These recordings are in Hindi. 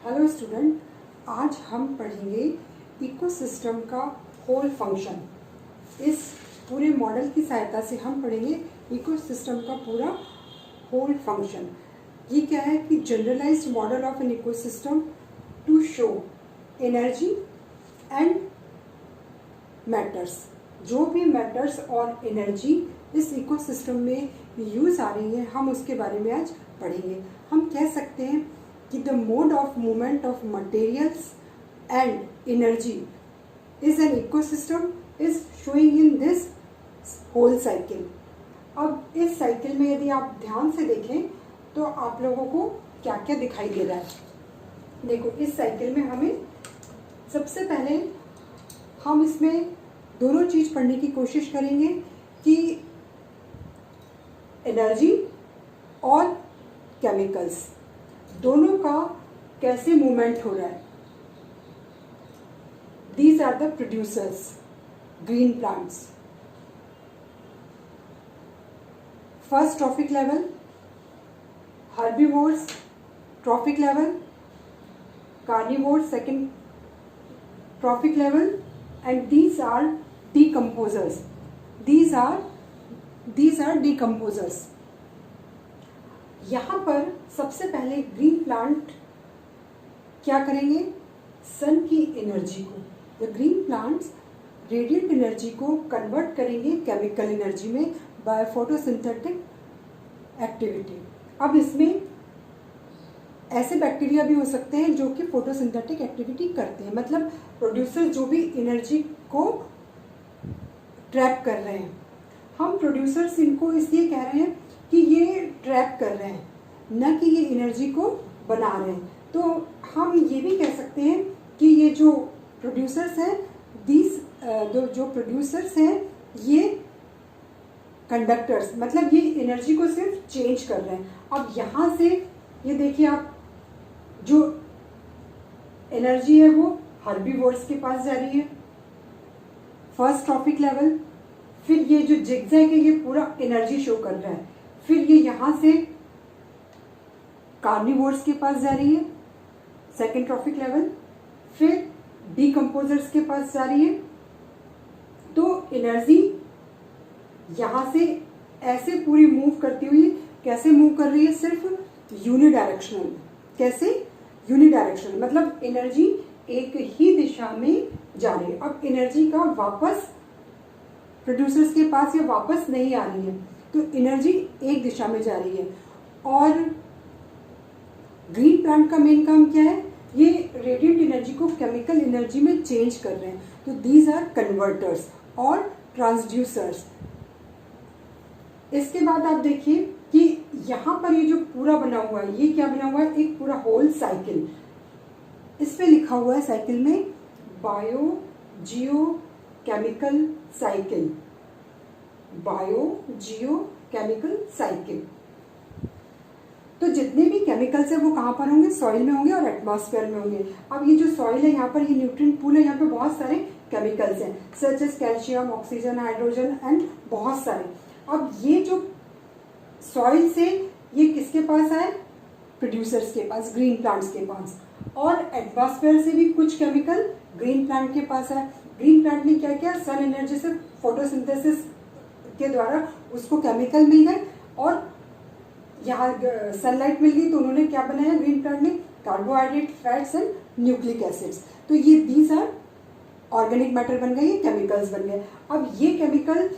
हेलो स्टूडेंट, आज हम पढ़ेंगे इकोसिस्टम का होल फंक्शन। इस पूरे मॉडल की सहायता से हम पढ़ेंगे इकोसिस्टम का पूरा होल फंक्शन। ये क्या है कि generalized model of an ecosystem to show energy and matters. जो भी मैटर्स और एनर्जी इस इकोसिस्टम में यूज आ रही है, हम उसके बारे में आज पढ़ेंगे। हम कह सकते हैं कि the mode of movement of materials and energy is an ecosystem is showing in this whole cycle। अब इस साइकिल में यदि आप ध्यान से देखें तो आप लोगों को क्या क्या दिखाई दे रहा है। देखो, इस साइकिल में हमें सबसे पहले हम इसमें दोनों चीज पढ़ने की कोशिश करेंगे कि एनर्जी और केमिकल्स दोनों का कैसे मूवमेंट हो रहा है। These are the producers, green plants. First trophic level, herbivores trophic level, carnivores second trophic level, and these are decomposers। these are decomposers। यहाँ पर सबसे पहले ग्रीन प्लांट क्या करेंगे? सन की एनर्जी को, the green plants radiant energy को कन्वर्ट करेंगे केमिकल एनर्जी में बाय फोटोसिंथेटिक एक्टिविटी। अब इसमें ऐसे बैक्टीरिया भी हो सकते हैं जो कि फोटोसिंथेटिक एक्टिविटी करते हैं, मतलब प्रोड्यूसर जो भी एनर्जी को ट्रैप कर रहे हैं। हम प्रोड्यूसर्स इनको इसलिए कह रहे हैं कि ये ट्रैप कर रहे हैं, न कि ये एनर्जी को बना रहे हैं। तो हम ये भी कह सकते हैं कि ये जो प्रोड्यूसर्स हैं, जो प्रोड्यूसर्स हैं ये कंडक्टर्स, मतलब ये एनर्जी को सिर्फ चेंज कर रहे हैं। अब यहाँ से ये देखिए, आप जो एनर्जी है वो हर्बीवोर्स के पास जा रही है, फर्स्ट ट्रॉफिक लेवल। फिर ये जो जिगजैग है ये पूरा एनर्जी शो कर रहा है। फिर ये यहां से कार्निवोर्स के पास जा रही है, सेकेंड ट्रॉफिक लेवल। फिर डीकम्पोजर्स के पास जा रही है। तो एनर्जी यहां से ऐसे पूरी मूव करती हुई, कैसे मूव कर रही है? सिर्फ यूनिडायरेक्शनल। कैसे? यूनिडायरेक्शनल, मतलब एनर्जी एक ही दिशा में जा रही है। अब एनर्जी का वापस प्रोड्यूसर्स के पास ये वापस नहीं आ रही है, तो एनर्जी एक दिशा में जा रही है। और ग्रीन प्लांट का मेन काम क्या है? ये रेडिएंट एनर्जी को केमिकल एनर्जी में चेंज कर रहे हैं। तो दीज आर कन्वर्टर्स और ट्रांसड्यूसर्स। इसके बाद आप देखिए कि यहां पर ये जो पूरा बना हुआ है, ये क्या बना हुआ है? एक पूरा होल साइकिल। इस पे लिखा हुआ है साइकिल में बायो जियो केमिकल साइकिल। बायो जियो केमिकल साइकिल। तो जितने भी केमिकल्स हैं वो कहाँ पर होंगे? सॉइल में होंगे और एटमॉस्फेयर में होंगे। अब ये जो सॉइल है, यहाँ पर ये न्यूट्रिएंट पूल है, यहाँ पे बहुत सारे केमिकल्स हैं, such as calcium, oxygen, hydrogen and बहुत सारे। अब ये जो सॉइल से ये किसके पास है? प्रोड्यूसर्स के पास, ग्रीन प्लांट्स के पास। और एटमॉस्फेयर से भी कुछ केमिकल ग्रीन प्लांट के पास है। ग्रीन प्लांट ने क्या किया? सन एनर्जी से फोटोसिंथेसिस के द्वारा उसको केमिकल मिल गए और यहाँ सनलाइट मिल गई, तो उन्होंने क्या बनाया? ग्रीन प्लांट ने carbohydrate, fats and nucleic acids. तो ये दीज आर ऑर्गेनिक मैटर बन गए, ये केमिकल्स बन गए। अब ये केमिकल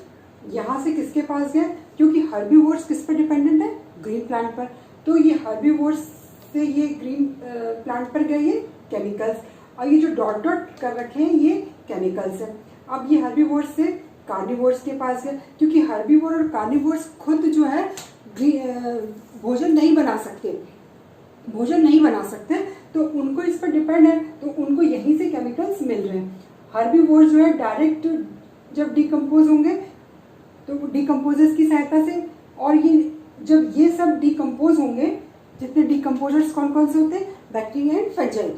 यहाँ से किसके पास गए? क्योंकि हर्बीवोर्स किस पर डिपेंडेंट है? ग्रीन प्लांट पर। तो ये हर्बीवोर्स से ये ग्रीन प्लांट पर गए ये केमिकल्स, और ये जो डॉट डॉट कर रखे हैं ये केमिकल्स हैं। अब ये हर्बीवोर्स से कार्निवोर्स के पास है, क्योंकि हर्बीवोर और कार्निवोर्स खुद जो है भोजन नहीं बना सकते, तो उनको इस पर डिपेंड है, तो उनको यहीं से केमिकल्स मिल रहे हैं। हर्बीवोर जो है डायरेक्ट जब डिकम्पोज होंगे तो डिकम्पोजर्स की सहायता से, और ये जब ये सब डिकम्पोज होंगे, जितने डिकम्पोजर्स कौन कौन से होते हैं? Bacteria and fungi.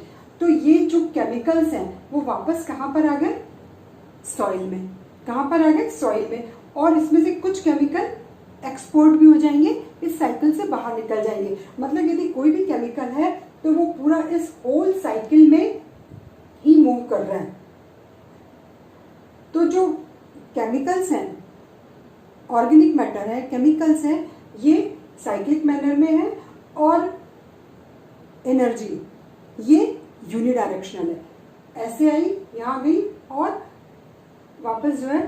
तो ये जो केमिकल्स हैं वो वापस कहाँ पर आ गए? सॉइल में। कहाँ पर आ गए? सॉइल में। और इसमें से कुछ केमिकल एक्सपोर्ट भी हो जाएंगे, इस साइकिल से बाहर निकल जाएंगे। मतलब यदि कोई भी केमिकल है तो वो पूरा इस होल साइकिल में ही मूव कर रहा है। तो जो केमिकल्स हैं, ऑर्गेनिक मैटर है, केमिकल्स हैं, ये साइक्लिक मैनर में है, और एनर्जी ये यूनिडायरेक्शनल है। ऐसे आई, यहाँ गई, और वापस जो है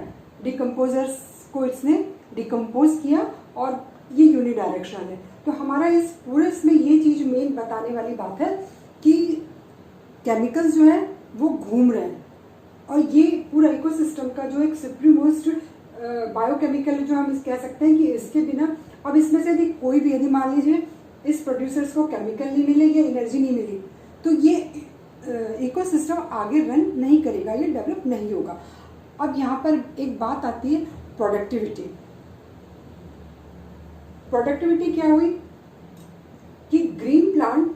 डिकम्पोजर्स को इसने डिकम्पोज किया, और ये यूनिडायरेक्शनल है। तो हमारा इस पूरे इसमें ये चीज मेन बताने वाली बात है कि केमिकल्स जो है वो घूम रहे हैं, और ये पूरा इकोसिस्टम का जो एक सुप्रीमोस्ट बायोकेमिकल जो हम कह सकते हैं कि इसके बिना, अब इसमें से यदि कोई भी, यदि मान लीजिए इस प्रोड्यूसर्स को केमिकल नहीं मिले या एनर्जी नहीं मिली, तो ये इकोसिस्टम आगे रन नहीं करेगा, ये डेवलप नहीं होगा। अब यहाँ पर एक बात आती है प्रोडक्टिविटी। प्रोडक्टिविटी क्या हुई कि ग्रीन प्लांट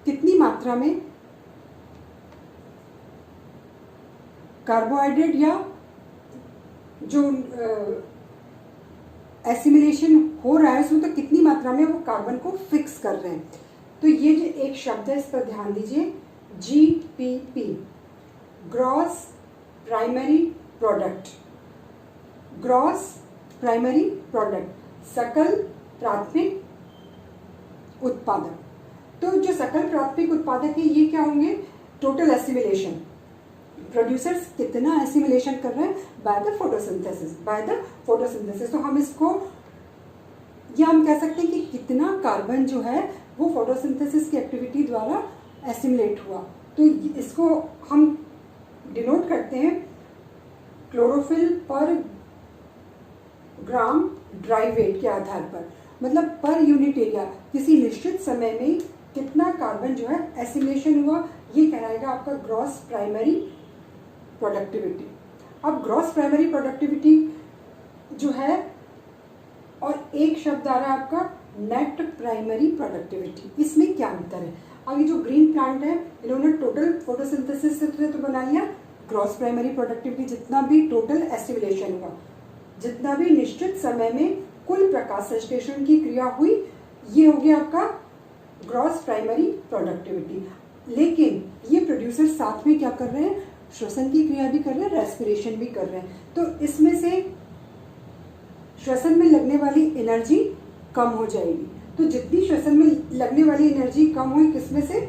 कितनी मात्रा में कार्बोहाइड्रेट या जो एसिमिलेशन हो रहा है उसमें, तो कितनी मात्रा में वो कार्बन को फिक्स कर रहे हैं। तो ये जो एक शब्द है इस पर ध्यान दीजिए, GPP, gross primary product. Gross primary product, सकल प्राथमिक उत्पादक। तो जो सकल प्राथमिक उत्पादक है ये क्या होंगे, टोटल एसिमिलेशन। प्रोड्यूसर्स कितना एसिमिलेशन कर रहे हैं, by the photosynthesis, by the photosynthesis. तो हम इसको, या हम कह सकते हैं कि कितना कार्बन जो है वो फोटोसिंथेसिस की एक्टिविटी द्वारा एसिमिलेट हुआ। तो इसको हम डिनोट करते हैं क्लोरोफिल पर ग्राम ड्राई वेट के आधार पर, मतलब पर यूनिट एरिया किसी निश्चित समय में कितना कार्बन जो है एसिमिलेशन हुआ, ये कहलाएगा आपका ग्रॉस प्राइमरी प्रोडक्टिविटी। अब ग्रॉस प्राइमरी प्रोडक्टिविटी जो है, और एक शब्द आ रहा है आपका नेट प्राइमरी प्रोडक्टिविटी। इसमें क्या अंतर है? अब ये जो ग्रीन प्लांट है, इन्होंने टोटल फोटोसिंथेसिस से तो बना लिया ग्रॉस प्राइमरी प्रोडक्टिविटी, जितना भी टोटल एसिमिलेशन हुआ, जितना भी निश्चित समय में कुल प्रकाश संश्लेषण की क्रिया हुई, ये हो गया आपका ग्रॉस प्राइमरी प्रोडक्टिविटी। लेकिन ये प्रोड्यूसर साथ में क्या कर रहे हैं, श्वसन की क्रिया भी कर रहे हैं, रेस्पिरेशन भी कर रहे हैं। तो इसमें से श्वसन में लगने वाली एनर्जी कम हो जाएगी। तो जितनी श्वसन में लगने वाली एनर्जी कम हुई, किसमें से,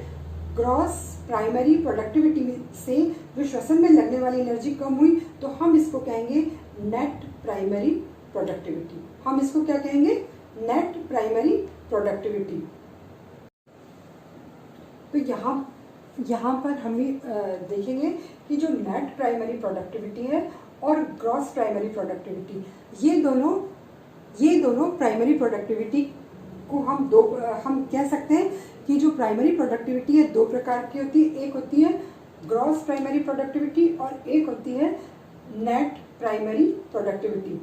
ग्रॉस प्राइमरी प्रोडक्टिविटी से जो श्वसन में लगने वाली एनर्जी कम हुई, तो हम इसको कहेंगे नेट प्राइमरी प्रोडक्टिविटी। हम इसको क्या कहेंगे, नेट प्राइमरी प्रोडक्टिविटी। तो यहाँ पर हम देखेंगे कि जो नेट प्राइमरी प्रोडक्टिविटी है और ग्रॉस प्राइमरी प्रोडक्टिविटी, ये दोनों प्राइमरी प्रोडक्टिविटी को हम कह सकते हैं कि जो प्राइमरी प्रोडक्टिविटी है दो प्रकार की होती है। एक होती है ग्रॉस प्राइमरी प्रोडक्टिविटी और एक होती है नेट प्राइमरी प्रोडक्टिविटी।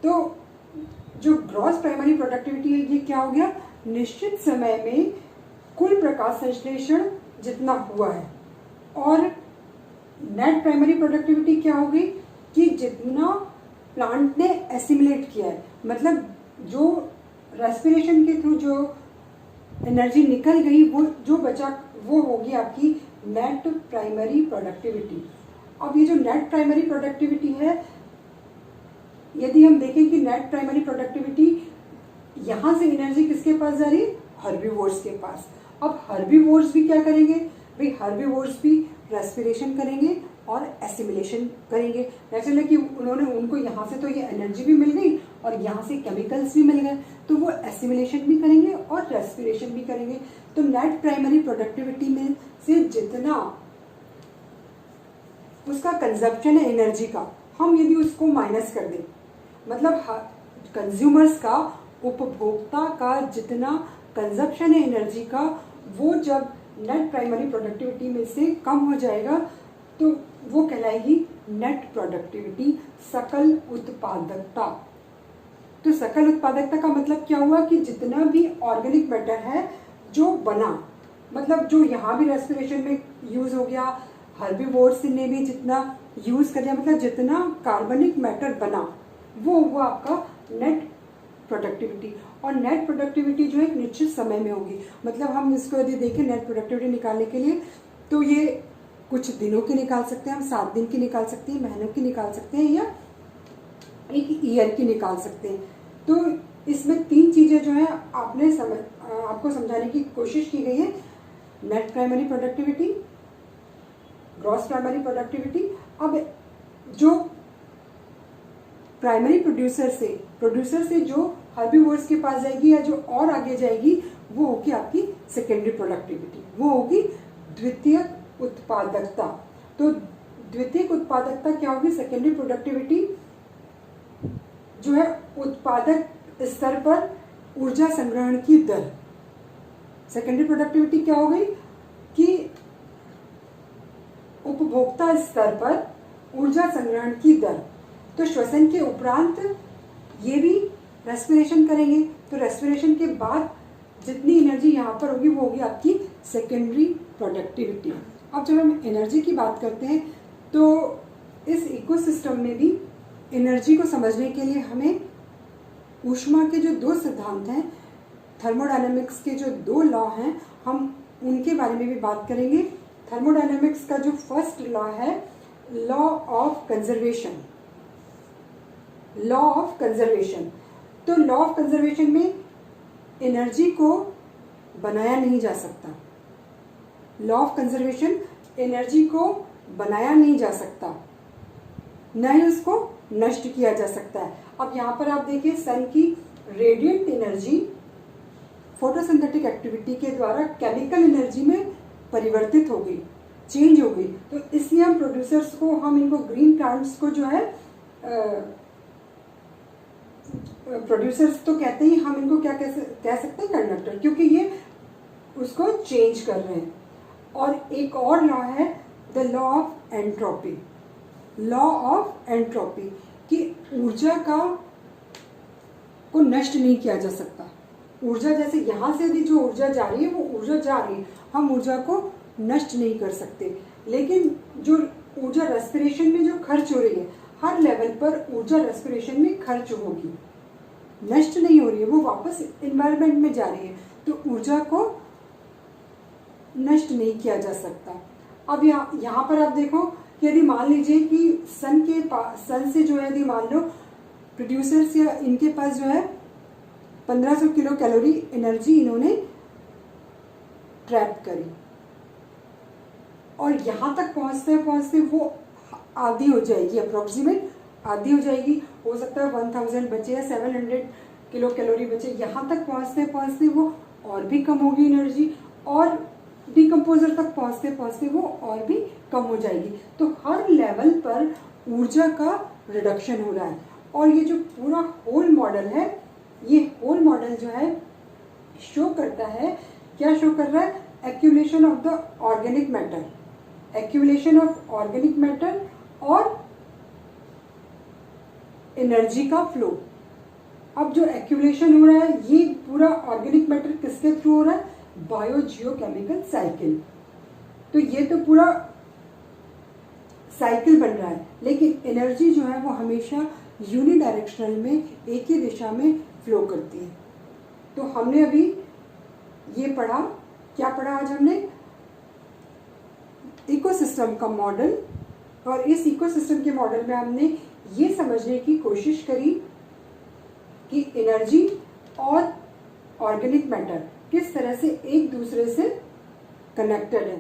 तो जो ग्रॉस प्राइमरी प्रोडक्टिविटी है ये क्या हो गया, निश्चित समय में कुल प्रकाश संश्लेषण जितना हुआ है। और नेट प्राइमरी प्रोडक्टिविटी क्या होगी कि जितना प्लांट ने एसिमिलेट किया है, मतलब जो रेस्पिरेशन के थ्रू जो एनर्जी निकल गई, वो जो बचा वो होगी आपकी नेट प्राइमरी प्रोडक्टिविटी। अब ये जो नेट प्राइमरी प्रोडक्टिविटी है, यदि हम देखें कि नेट प्राइमरी प्रोडक्टिविटी, यहाँ से एनर्जी किसके पास जा रही है, हर्बीवोर्स के पास। अब हर्बीवोर्स भी क्या करेंगे भाई, हर्बीवोर्स भी रेस्पिरेशन करेंगे और एसिमिलेशन करेंगे। नेचुरल है कि उनको यहाँ से तो ये एनर्जी भी मिल गई और यहाँ से केमिकल्स भी मिल गए, तो वो एसिमिलेशन भी करेंगे और रेस्पिरेशन भी करेंगे। तो नेट प्राइमरी प्रोडक्टिविटी में से जितना उसका कंजप्शन है एनर्जी का, हम यदि उसको माइनस कर दें, मतलब कंज्यूमर्स का, उपभोक्ता का जितना कंजप्शन है एनर्जी का, वो जब नेट प्राइमरी प्रोडक्टिविटी में से कम हो जाएगा तो वो कहलाएगी नेट प्रोडक्टिविटी, सकल उत्पादकता। तो सकल उत्पादकता का मतलब क्या हुआ कि जितना भी ऑर्गेनिक मैटर है जो बना, मतलब जो यहाँ भी रेस्पिरेशन में यूज हो गया, हर्बीवोर्स ने भी जितना यूज कर लिया, मतलब जितना कार्बनिक मैटर बना वो हुआ आपका नेट प्रोडक्टिविटी, और नेट प्रोडक्टिविटी जो है एक निश्चित समय में होगी। मतलब हम इसको यदि देखें नेट प्रोडक्टिविटी निकालने के लिए, तो ये कुछ दिनों की निकाल सकते हैं, हम 7 दिन की निकाल सकते हैं, महीनों की निकाल सकते हैं, या एक ईयर की निकाल सकते हैं। तो इसमें 3 चीजें जो है आपको समझाने की कोशिश की गई है। Net primary productivity, gross primary productivity. अब जो प्राइमरी प्रोड्यूसर से जो हर्बीवोर्स के पास जाएगी या जो और आगे जाएगी, वो होगी आपकी सेकेंडरी प्रोडक्टिविटी, वो होगी द्वितीयक उत्पादकता। तो द्वितीयक उत्पादकता क्या होगी? सेकेंडरी प्रोडक्टिविटी जो है उत्पादक स्तर पर ऊर्जा संग्रहण की दर। सेकेंडरी प्रोडक्टिविटी क्या हो गई कि उपभोक्ता स्तर पर ऊर्जा संग्रहण की दर। तो श्वसन के उपरांत ये भी रेस्पिरेशन करेंगे, तो रेस्पिरेशन के बाद जितनी एनर्जी यहाँ पर होगी वो होगी आपकी सेकेंडरी प्रोडक्टिविटी। अब जब हम एनर्जी की बात करते हैं, तो इस इकोसिस्टम में भी एनर्जी को समझने के लिए हमें ऊष्मा के जो 2 सिद्धांत हैं, थर्मोडायनेमिक्स के जो 2 लॉ हैं, हम उनके बारे में भी बात करेंगे। थर्मोडायनेमिक्स का जो फर्स्ट लॉ है, law of conservation. Law of conservation, तो लॉ ऑफ कंजर्वेशन में एनर्जी को बनाया नहीं जा सकता। लॉ ऑफ कंजर्वेशन, एनर्जी को बनाया नहीं जा सकता, न ही उसको नष्ट किया जा सकता है। अब यहाँ पर आप देखिए, सन की रेडिएंट एनर्जी फोटोसिंथेटिक एक्टिविटी के द्वारा केमिकल एनर्जी में परिवर्तित हो गई, चेंज हो गई। तो इसलिए हम प्रोड्यूसर्स को, हम इनको ग्रीन प्लांट्स को जो है प्रोड्यूसर्स तो कहते ही, हम इनको क्या कह सकते हैं? कंडक्टर, क्योंकि ये उसको चेंज कर रहे हैं। और एक और लॉ है the law of entropy. Law of entropy कि ऊर्जा को नष्ट नहीं किया जा सकता। ऊर्जा जैसे यहाँ से यदि जो ऊर्जा जा रही है वो ऊर्जा जा रही है, हम ऊर्जा को नष्ट नहीं कर सकते। लेकिन जो ऊर्जा रेस्पिरेशन में जो खर्च हो रही है, हर लेवल पर ऊर्जा रेस्पिरेशन में खर्च होगी, नष्ट नहीं हो रही है, वो वापस एनवायरनमेंट में जा रही है। तो ऊर्जा को नष्ट नहीं किया जा सकता। अब यहाँ पर आप देखो कि यदि मान लीजिए कि सन से जो है, यदि मान लो प्रोड्यूसर्स या इनके पास जो है 1500 किलो कैलोरी एनर्जी इन्होंने ट्रैप करी, और यहाँ तक पहुँचते पहुँचते वो आधी हो जाएगी, अप्रोक्सीमेट आधी हो जाएगी। हो सकता है 1000 बचे या 700 किलो कैलोरी बचे। यहाँ तक पहुँचते पहुँचते वो और भी कम होगी एनर्जी, और डिकम्पोजर तक पहुँचते पहुँचते वो और भी कम हो जाएगी। तो हर लेवल पर ऊर्जा का रिडक्शन हो रहा है। और ये जो पूरा होल मॉडल है, ये होल मॉडल जो है शो करता है, क्या शो कर रहा है? Accumulation of the organic matter, accumulation of organic matter और एनर्जी का फ्लो। अब जो एक्यूमुलेशन हो रहा है, ये पूरा ऑर्गेनिक मैटर किसके थ्रू हो रहा है? Biogeochemical cycle. तो ये तो पूरा साइकिल बन रहा है, लेकिन एनर्जी जो है वो हमेशा यूनिडायरेक्शनल में, एक ही दिशा में फ्लो करती है। तो हमने अभी ये पढ़ा, क्या पढ़ा आज हमने? इकोसिस्टम का मॉडल। और इस इकोसिस्टम के मॉडल में हमने ये समझने की कोशिश करी कि एनर्जी और ऑर्गेनिक मैटर किस तरह से एक दूसरे से कनेक्टेड है।